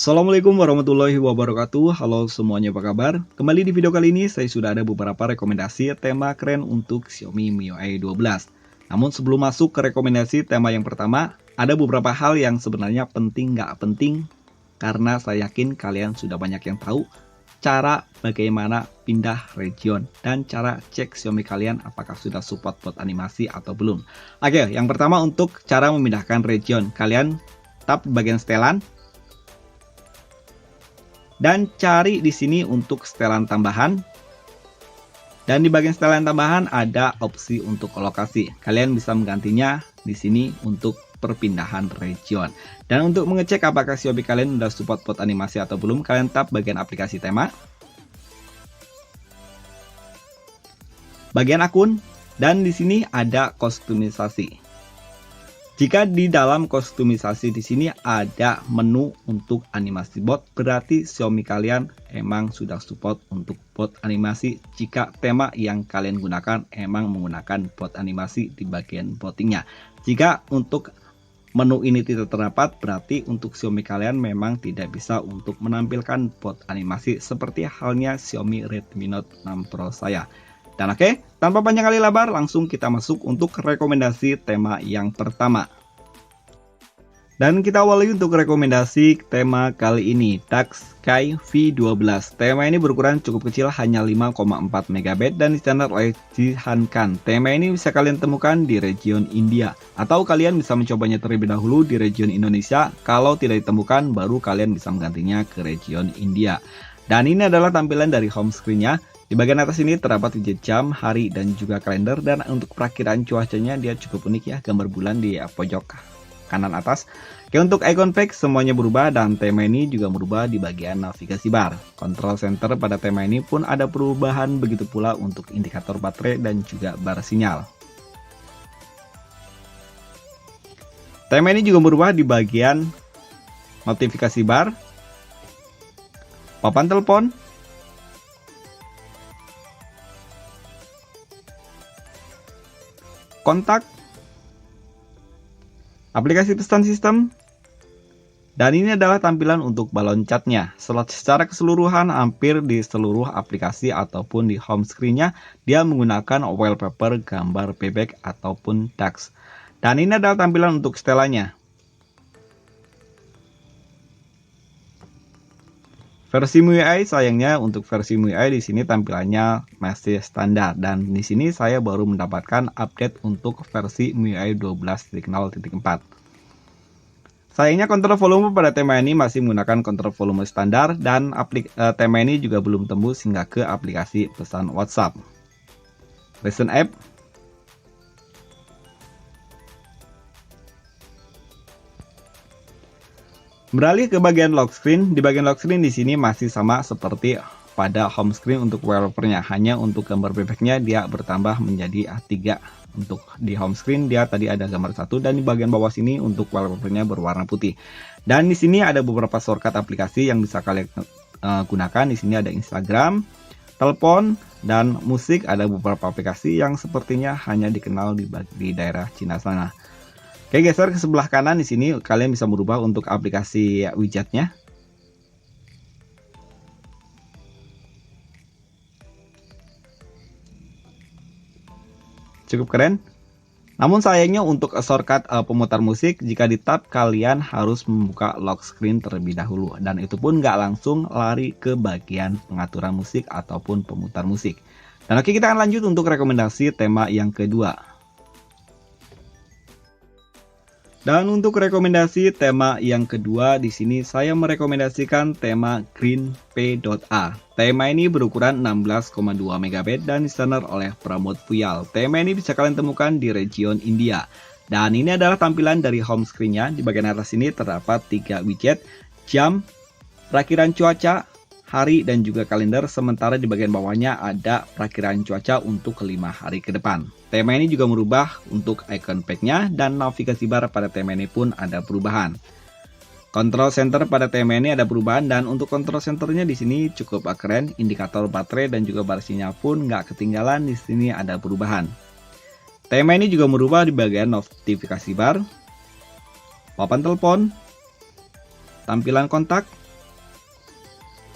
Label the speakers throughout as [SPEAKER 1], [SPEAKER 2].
[SPEAKER 1] Assalamualaikum warahmatullahi wabarakatuh. Halo semuanya, apa kabar? Kembali di video kali ini saya sudah ada beberapa rekomendasi tema keren untuk Xiaomi MIUI 12. Namun sebelum masuk ke rekomendasi tema yang pertama, ada beberapa hal yang sebenarnya penting nggak penting, karena saya yakin kalian sudah banyak yang tahu cara bagaimana pindah region dan cara cek Xiaomi kalian apakah sudah support bot animasi atau belum. Oke, yang pertama untuk cara memindahkan region, kalian tap bagian setelan dan cari di sini untuk setelan tambahan. Dan di bagian setelan tambahan ada opsi untuk lokasi. Kalian bisa menggantinya di sini untuk perpindahan region. Dan untuk mengecek apakah Xiaomi kalian sudah support bot animasi atau belum, kalian tap bagian aplikasi tema, bagian akun, dan di sini ada kostumisasi. Jika di dalam kostumisasi di sini ada menu untuk animasi bot, berarti Xiaomi kalian emang sudah support untuk bot animasi jika tema yang kalian gunakan emang menggunakan bot animasi di bagian bottingnya. Jika untuk menu ini tidak terdapat, berarti untuk Xiaomi kalian memang tidak bisa untuk menampilkan bot animasi seperti halnya Xiaomi Redmi Note 6 Pro saya. Dan oke, tanpa panjang kali lebar, langsung kita masuk untuk rekomendasi tema yang pertama. Dan kita awali untuk rekomendasi tema kali ini, Dax Sky V12. Tema ini berukuran cukup kecil, hanya 5,4 MB dan standar oleh Jihan Khan. Tema ini bisa kalian temukan di region India, atau kalian bisa mencobanya terlebih dahulu di region Indonesia. Kalau tidak ditemukan, baru kalian bisa menggantinya ke region India. Dan ini adalah tampilan dari home screen-nya. Di bagian atas ini terdapat widget jam, hari, dan juga kalender. Dan untuk perakiraan cuacanya dia cukup unik ya, gambar bulan di pojok kanan atas. Oke, untuk icon pack semuanya berubah dan tema ini juga berubah di bagian navigasi bar. Control center pada tema ini pun ada perubahan, begitu pula untuk indikator baterai dan juga bar sinyal. Tema ini juga berubah di bagian notifikasi bar, papan telepon, kontak, aplikasi pesan sistem, dan ini adalah tampilan untuk balon catnya. Secara keseluruhan hampir di seluruh aplikasi ataupun di home screen-nya dia menggunakan wallpaper gambar bebek ataupun Dax. Dan ini adalah tampilan untuk setelannya. Versi MIUI sayangnya untuk versi MIUI di sini tampilannya masih standar, dan di sini saya baru mendapatkan update untuk versi MIUI 12.0.4. Sayangnya kontrol volume pada tema ini masih menggunakan kontrol volume standar, dan tema ini juga belum tembus hingga ke aplikasi pesan WhatsApp. Recent App. Beralih ke bagian lock screen. Di bagian lock screen di sini masih sama seperti pada home screen untuk wallpapernya. Hanya untuk gambar bebeknya dia bertambah menjadi 3. Untuk di home screen dia tadi ada gambar 1, dan di bagian bawah sini untuk wallpapernya berwarna putih. Dan di sini ada beberapa shortcut aplikasi yang bisa kalian gunakan. Di sini ada Instagram, telepon, dan musik. Ada beberapa aplikasi yang sepertinya hanya dikenal di daerah Cina sana. Oke, geser ke sebelah kanan. Di sini kalian bisa merubah untuk aplikasi widgetnya. Cukup keren. Namun sayangnya untuk shortcut pemutar musik, jika di tab kalian harus membuka lock screen terlebih dahulu, dan itu pun nggak langsung lari ke bagian pengaturan musik ataupun pemutar musik. Dan oke, kita akan lanjut untuk rekomendasi tema yang kedua. Dan untuk rekomendasi tema yang kedua di sini saya merekomendasikan tema Green P.A. Tema ini berukuran 16,2 MB dan disenar oleh Pramod Fuyal. Tema ini bisa kalian temukan di region India. Dan ini adalah tampilan dari home screen-nya. Di bagian atas ini terdapat 3 widget, jam, perakiran cuaca, hari, dan juga kalender. Sementara di bagian bawahnya ada perakiran cuaca untuk 5 hari ke depan. Tema ini juga merubah untuk icon pack-nya, dan navigasi bar pada tema ini pun ada perubahan. Control center pada tema ini ada perubahan, dan untuk control centernya di sini cukup keren. Indikator baterai dan juga bar sinyal pun nggak ketinggalan, di sini ada perubahan. Tema ini juga merubah di bagian notifikasi bar, papan telepon, tampilan kontak,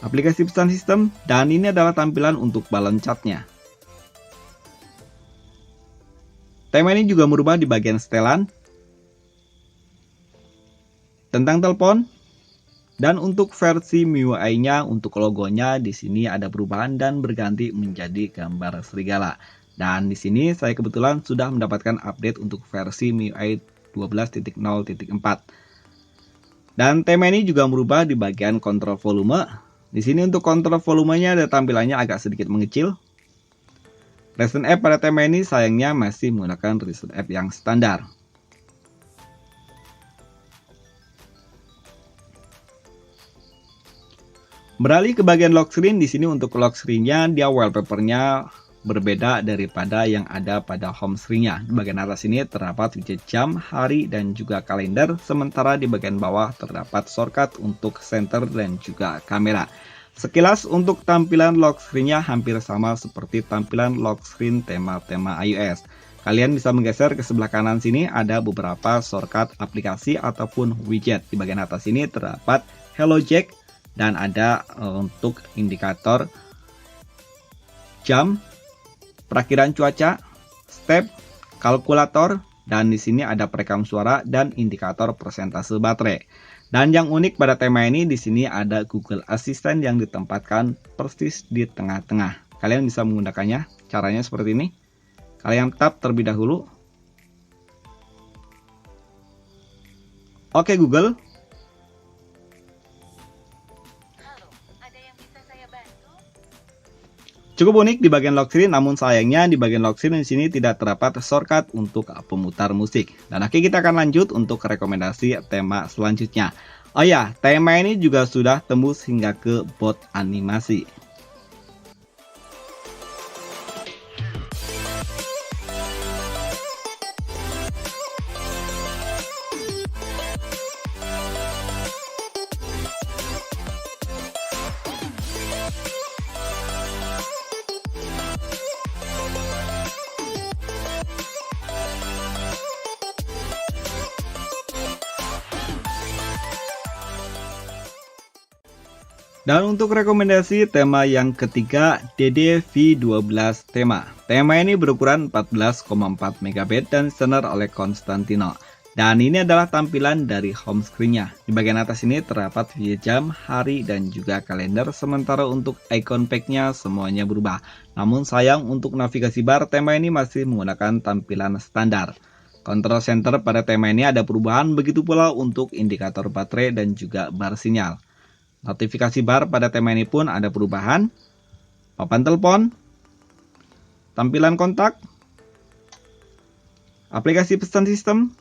[SPEAKER 1] aplikasi pesan sistem, dan ini adalah tampilan untuk balon catnya. Tema ini juga merubah di bagian setelan, tentang telepon, dan untuk versi MIUI-nya untuk logonya di sini ada perubahan dan berganti menjadi gambar serigala. Dan di sini saya kebetulan sudah mendapatkan update untuk versi MIUI 12.0.4. Dan tema ini juga merubah di bagian kontrol volume. Di sini untuk kontrol volumenya ada tampilannya agak sedikit mengecil. Recent App pada tema ini sayangnya masih menggunakan Recent App yang standar. Beralih ke bagian lock screen, di sini untuk lock screen-nya dia wallpaper-nya berbeda daripada yang ada pada home screen-nya. Di bagian atas ini terdapat widget jam, hari, dan juga kalender, sementara di bagian bawah terdapat shortcut untuk center dan juga kamera. Sekilas untuk tampilan lock screen-nya hampir sama seperti tampilan lock screen tema-tema iOS. Kalian bisa menggeser ke sebelah kanan sini, ada beberapa shortcut aplikasi ataupun widget. Di bagian atas ini terdapat Hello Jack, dan ada untuk indikator jam, perakiraan cuaca, step, kalkulator, dan di sini ada perekam suara dan indikator persentase baterai. Dan yang unik pada tema ini di sini ada Google Assistant yang ditempatkan persis di tengah-tengah. Kalian bisa menggunakannya. Caranya seperti ini. Kalian tap terlebih dahulu. Oke Google. Cukup unik di bagian lock screen, namun sayangnya di bagian lock screen di sini tidak terdapat shortcut untuk pemutar musik. Dan oke, kita akan lanjut untuk rekomendasi tema selanjutnya. Oh ya, tema ini juga sudah tembus hingga ke bot animasi. Dan untuk rekomendasi tema yang ketiga, DD-V12 tema. Tema ini berukuran 14,4 MB dan disenar oleh Constantino. Dan ini adalah tampilan dari home screen-nya. Di bagian atas ini terdapat widget jam, hari, dan juga kalender. Sementara untuk icon pack-nya semuanya berubah. Namun sayang untuk navigasi bar, tema ini masih menggunakan tampilan standar. Control center pada tema ini ada perubahan, begitu pula untuk indikator baterai dan juga bar sinyal. Notifikasi bar pada tema ini pun ada perubahan. Papan telepon, tampilan kontak, aplikasi pesan sistem,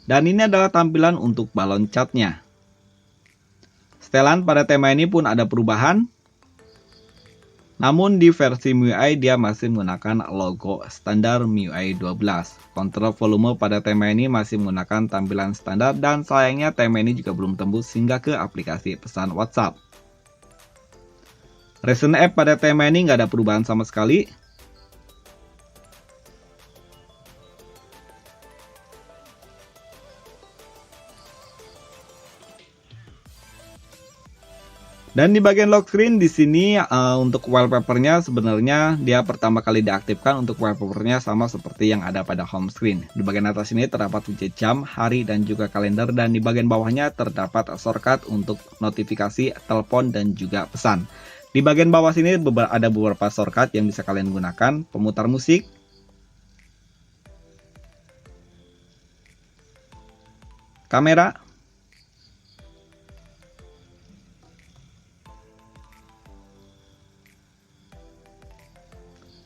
[SPEAKER 1] dan ini adalah tampilan untuk balon catnya. Setelan pada tema ini pun ada perubahan. Namun di versi MIUI dia masih menggunakan logo standar MIUI 12. Kontrol volume pada tema ini masih menggunakan tampilan standar dan sayangnya tema ini juga belum tembus hingga ke aplikasi pesan WhatsApp. Recent App pada tema ini nggak ada perubahan sama sekali. Dan di bagian lock screen di sini untuk wallpapernya sebenarnya dia pertama kali diaktifkan untuk wallpapernya sama seperti yang ada pada home screen. Di bagian atas ini terdapat widget jam, hari, dan juga kalender, dan di bagian bawahnya terdapat shortcut untuk notifikasi, telepon, dan juga pesan. Di bagian bawah sini ada beberapa shortcut yang bisa kalian gunakan, pemutar musik, kamera,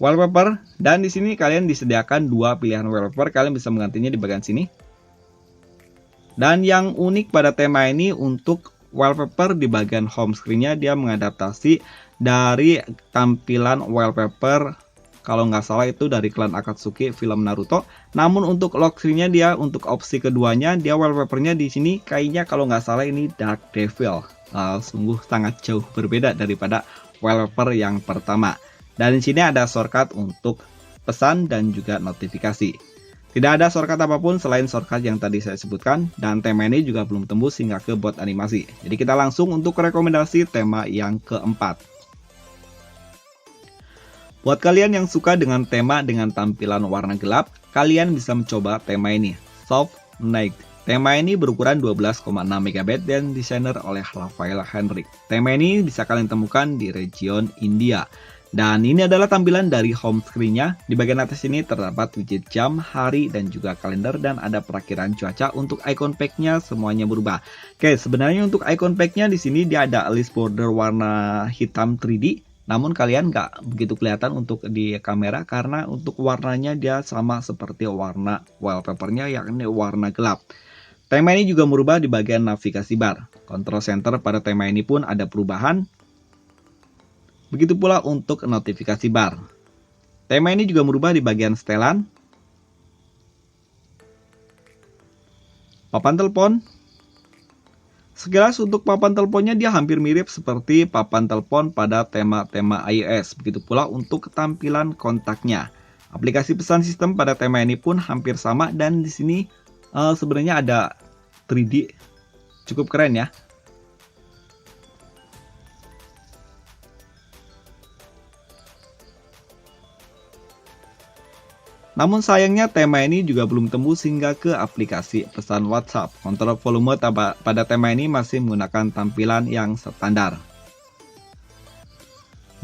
[SPEAKER 1] wallpaper, dan di sini kalian disediakan dua pilihan wallpaper, kalian bisa menggantinya di bagian sini. Dan yang unik pada tema ini untuk wallpaper di bagian home screen-nya dia mengadaptasi dari tampilan wallpaper kalau nggak salah itu dari klan Akatsuki film Naruto. Namun untuk lock screen-nya dia untuk opsi keduanya dia wallpaper-nya di sini kayaknya kalau nggak salah ini Dark Devil. Sungguh sangat jauh berbeda daripada wallpaper yang pertama. Dan di sini ada shortcut untuk pesan dan juga notifikasi. Tidak ada shortcut apapun selain shortcut yang tadi saya sebutkan, dan tema ini juga belum tembus hingga ke bot animasi. Jadi kita langsung untuk rekomendasi tema yang keempat. Buat kalian yang suka dengan tema dengan tampilan warna gelap, kalian bisa mencoba tema ini, Soft Night. Tema ini berukuran 12,6 MB dan desainer oleh Rafael Henrik. Tema ini bisa kalian temukan di region India. Dan ini adalah tampilan dari home screen-nya. Di bagian atas ini terdapat widget jam, hari, dan juga kalender, dan ada perakiraan cuaca. Untuk icon pack-nya semuanya berubah. Oke, sebenarnya untuk icon pack-nya di sini dia ada list border warna hitam 3D. Namun kalian nggak begitu kelihatan untuk di kamera karena untuk warnanya dia sama seperti warna wallpaper-nya, yakni warna gelap. Tema ini juga merubah di bagian navigasi bar. Control center pada tema ini pun ada perubahan. Begitu pula untuk notifikasi bar. Tema ini juga merubah di bagian setelan, papan telepon. Sekilas untuk papan teleponnya dia hampir mirip seperti papan telepon pada tema-tema iOS. Begitu pula untuk tampilan kontaknya. Aplikasi pesan sistem pada tema ini pun hampir sama, dan di sini sebenarnya ada 3D, cukup keren ya. Namun sayangnya tema ini juga belum tembus hingga ke aplikasi pesan WhatsApp. Kontrol volume pada tema ini masih menggunakan tampilan yang standar.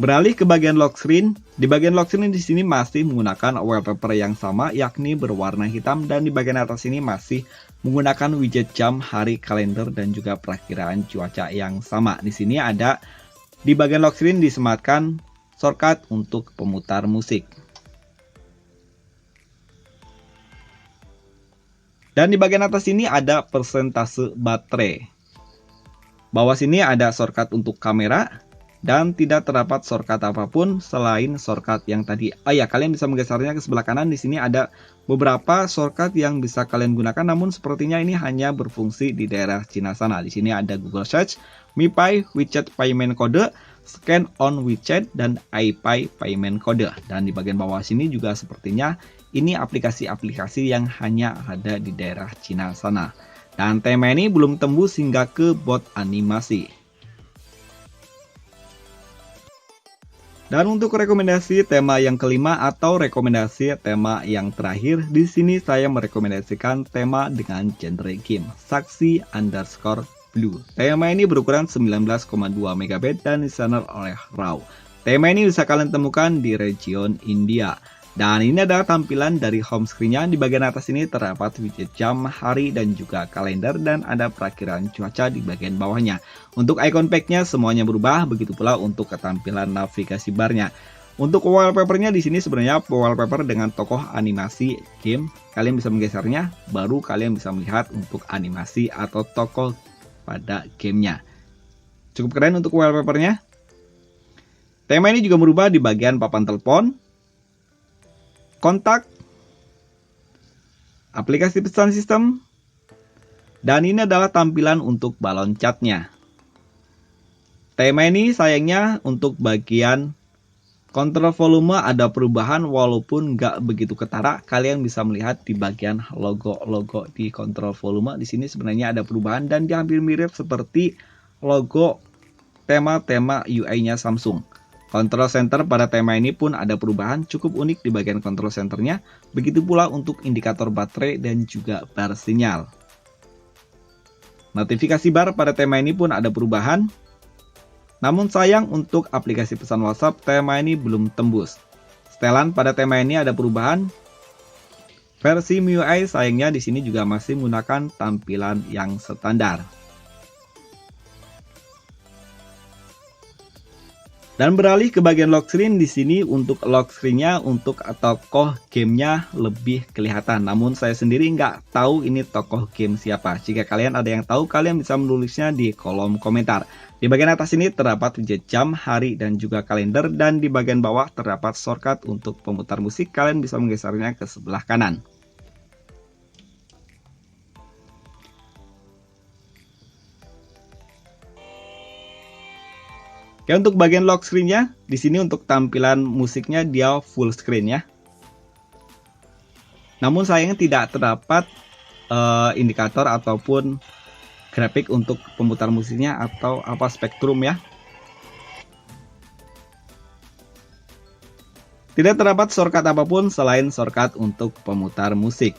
[SPEAKER 1] Beralih ke bagian lock screen. Di bagian lock screen di sini masih menggunakan wallpaper yang sama, yakni berwarna hitam, dan di bagian atas ini masih menggunakan widget jam, hari, kalender, dan juga perakiraan cuaca yang sama. Di sini ada di bagian lock screen disematkan shortcut untuk pemutar musik. Dan di bagian atas ini ada persentase baterai. Bawah sini ada shortcut untuk kamera. Dan tidak terdapat shortcut apapun selain shortcut yang tadi. Oh ya, kalian bisa menggesernya ke sebelah kanan. Di sini ada beberapa shortcut yang bisa kalian gunakan. Namun sepertinya ini hanya berfungsi di daerah Cina sana. Di sini ada Google Search, MiPay, WeChat Payment Code, Scan on WeChat, dan iPay Payment Code. Dan di bagian bawah sini juga sepertinya ini aplikasi-aplikasi yang hanya ada di daerah Cina sana. Dan tema ini belum tembus hingga ke bot animasi. Dan untuk rekomendasi tema yang kelima atau rekomendasi tema yang terakhir, di sini saya merekomendasikan tema dengan genre game, Saksi_Blue. Tema ini berukuran 19,2 MB dan desainer oleh Raw. Tema ini bisa kalian temukan di region India. Dan ini adalah tampilan dari home screen-nya. Di bagian atas ini terdapat widget jam, hari, dan juga kalender, dan ada perakiraan cuaca di bagian bawahnya. Untuk icon pack-nya semuanya berubah, begitu pula untuk ketampilan navigasi bar-nya. Untuk wallpaper-nya di sini sebenarnya wallpaper dengan tokoh animasi game. Kalian bisa menggesernya, baru kalian bisa melihat untuk animasi atau tokoh pada gamenya. Cukup keren untuk wallpaper-nya. Tema ini juga berubah di bagian papan telepon, kontak, aplikasi pesan sistem, dan ini adalah tampilan untuk balon catnya. Tema ini sayangnya untuk bagian kontrol volume ada perubahan walaupun nggak begitu ketara. Kalian bisa melihat di bagian logo-logo di kontrol volume. Di sini sebenarnya ada perubahan dan dia hampir mirip seperti logo tema-tema UI-nya Samsung. Control center pada tema ini pun ada perubahan, cukup unik di bagian control centernya. Begitu pula untuk indikator baterai dan juga bar sinyal. Notifikasi bar pada tema ini pun ada perubahan. Namun sayang untuk aplikasi pesan WhatsApp tema ini belum tembus. Setelan pada tema ini ada perubahan. Versi MIUI sayangnya di sini juga masih menggunakan tampilan yang standar. Dan beralih ke bagian lock screen, di sini untuk lock screen-nya untuk tokoh gamenya lebih kelihatan. Namun saya sendiri nggak tahu ini tokoh game siapa. Jika kalian ada yang tahu, kalian bisa menulisnya di kolom komentar. Di bagian atas ini terdapat widget jam, hari, dan juga kalender. Dan di bagian bawah terdapat shortcut untuk pemutar musik. Kalian bisa menggesernya ke sebelah kanan. Oke, untuk bagian lock screen-nya, di sini untuk tampilan musiknya dia full screen ya. Namun sayangnya tidak terdapat indikator ataupun grafik untuk pemutar musiknya atau apa spektrum ya. Tidak terdapat shortcut apapun selain shortcut untuk pemutar musik.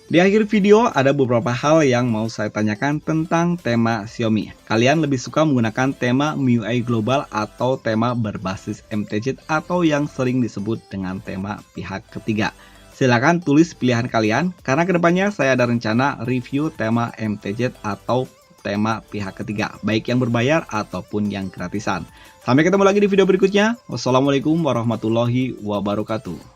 [SPEAKER 1] Di akhir video ada beberapa hal yang mau saya tanyakan tentang tema Xiaomi. Kalian lebih suka menggunakan tema MIUI Global atau tema berbasis MTZ atau yang sering disebut dengan tema pihak ketiga? Silahkan tulis pilihan kalian, karena kedepannya saya ada rencana review tema MTZ atau tema pihak ketiga, baik yang berbayar ataupun yang gratisan. Sampai ketemu lagi di video berikutnya. Wassalamualaikum warahmatullahi wabarakatuh.